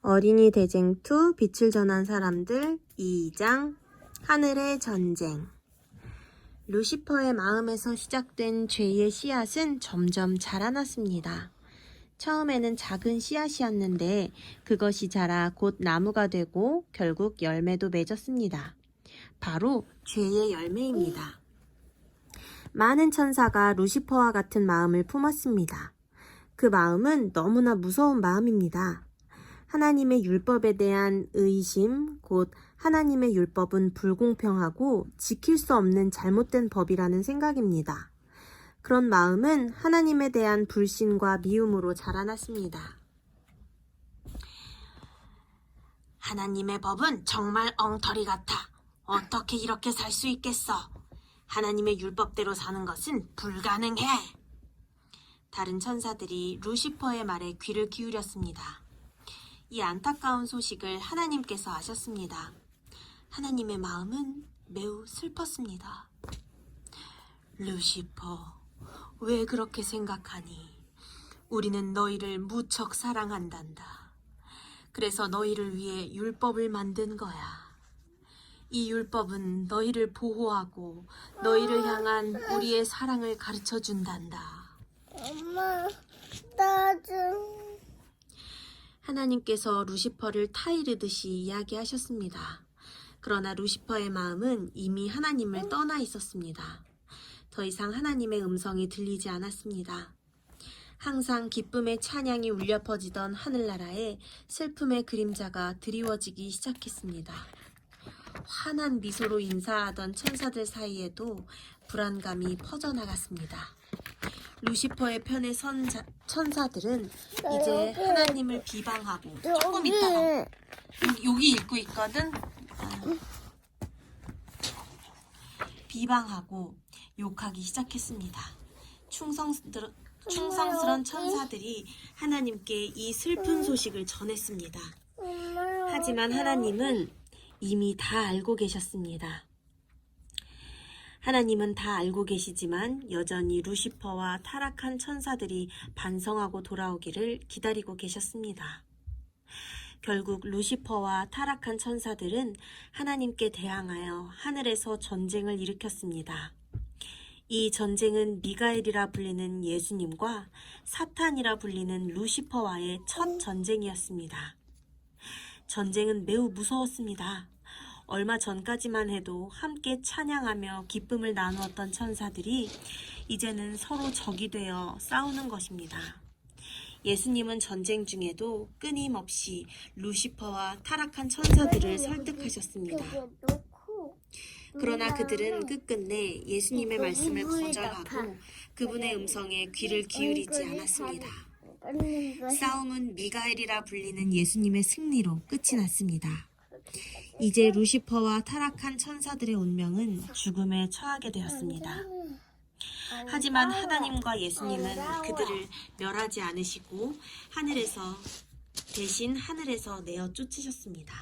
어린이 대쟁투 빛을 전한 사람들 2장 하늘의 전쟁. 루시퍼의 마음에서 시작된 죄의 씨앗은 점점 자라났습니다. 처음에는 작은 씨앗이었는데 그것이 자라 곧 나무가 되고 결국 열매도 맺었습니다. 바로 죄의 열매입니다. 많은 천사가 루시퍼와 같은 마음을 품었습니다. 그 마음은 너무나 무서운 마음입니다. 하나님의 율법에 대한 의심, 곧 하나님의 율법은 불공평하고 지킬 수 없는 잘못된 법이라는 생각입니다. 그런 마음은 하나님에 대한 불신과 미움으로 자라났습니다. 하나님의 법은 정말 엉터리 같아. 어떻게 이렇게 살 수 있겠어? 하나님의 율법대로 사는 것은 불가능해. 다른 천사들이 루시퍼의 말에 귀를 기울였습니다. 이 안타까운 소식을 하나님께서 아셨습니다. 하나님의 마음은 매우 슬펐습니다. 루시퍼, 왜 그렇게 생각하니? 우리는 너희를 무척 사랑한단다. 그래서 너희를 위해 율법을 만든 거야. 이 율법은 너희를 보호하고 너희를 향한 우리의 사랑을 가르쳐 준단다. 엄마, 나 좀. 하나님께서 루시퍼를 타이르듯이 이야기하셨습니다. 그러나 루시퍼의 마음은 이미 하나님을 떠나 있었습니다. 더 이상 하나님의 음성이 들리지 않았습니다. 항상 기쁨의 찬양이 울려 퍼지던 하늘나라에 슬픔의 그림자가 드리워지기 시작했습니다. 환한 미소로 인사하던 천사들 사이에도 불안감이 퍼져나갔습니다. 루시퍼의 편에 선 천사들은 이제 하나님을 비방하고, 조금 있다가 여기 읽고 있거든. 비방하고 욕하기 시작했습니다. 충성스런 천사들이 하나님께 이 슬픈 소식을 전했습니다. 하지만 하나님은 이미 다 알고 계셨습니다. 하나님은 다 알고 계시지만 여전히 루시퍼와 타락한 천사들이 반성하고 돌아오기를 기다리고 계셨습니다. 결국 루시퍼와 타락한 천사들은 하나님께 대항하여 하늘에서 전쟁을 일으켰습니다. 이 전쟁은 미가엘이라 불리는 예수님과 사탄이라 불리는 루시퍼와의 첫 전쟁이었습니다. 전쟁은 매우 무서웠습니다. 얼마 전까지만 해도 함께 찬양하며 기쁨을 나누었던 천사들이 이제는 서로 적이 되어 싸우는 것입니다. 예수님은 전쟁 중에도 끊임없이 루시퍼와 타락한 천사들을 설득하셨습니다. 그러나 그들은 끝끝내 예수님의 말씀을 거절하고 그분의 음성에 귀를 기울이지 않았습니다. 싸움은 미가엘이라 불리는 예수님의 승리로 끝이 났습니다. 이제 루시퍼와 타락한 천사들의 운명은 죽음에 처하게 되었습니다. 하지만 하나님과 예수님은 그들을 멸하지 않으시고 대신 하늘에서 내어 쫓으셨습니다.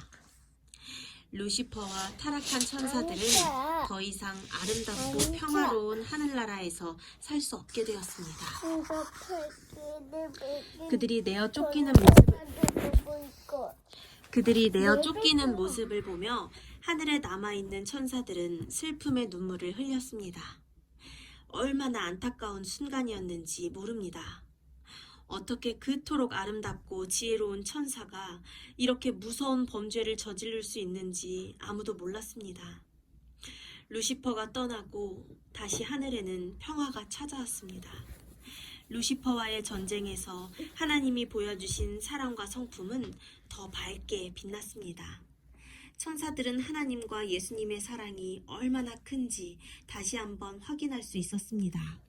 루시퍼와 타락한 천사들은 더 이상 아름답고 평화로운 하늘나라에서 살 수 없게 되었습니다. 그들이 내어 쫓기는 모습을 보며 하늘에 남아있는 천사들은 슬픔의 눈물을 흘렸습니다. 얼마나 안타까운 순간이었는지 모릅니다. 어떻게 그토록 아름답고 지혜로운 천사가 이렇게 무서운 범죄를 저지를 수 있는지 아무도 몰랐습니다. 루시퍼가 떠나고 다시 하늘에는 평화가 찾아왔습니다. 루시퍼와의 전쟁에서 하나님이 보여주신 사랑과 성품은 더 밝게 빛났습니다. 천사들은 하나님과 예수님의 사랑이 얼마나 큰지 다시 한번 확인할 수 있었습니다.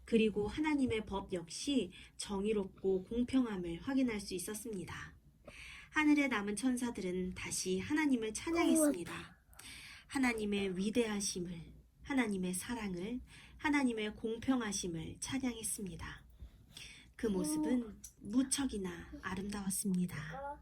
그리고 하나님의 법 역시 정의롭고 공평함을 확인할 수 있었습니다. 하늘에 남은 천사들은 다시 하나님을 찬양했습니다. 하나님의 위대하심을, 하나님의 사랑을, 하나님의 공평하심을 찬양했습니다. 그 모습은 무척이나 아름다웠습니다.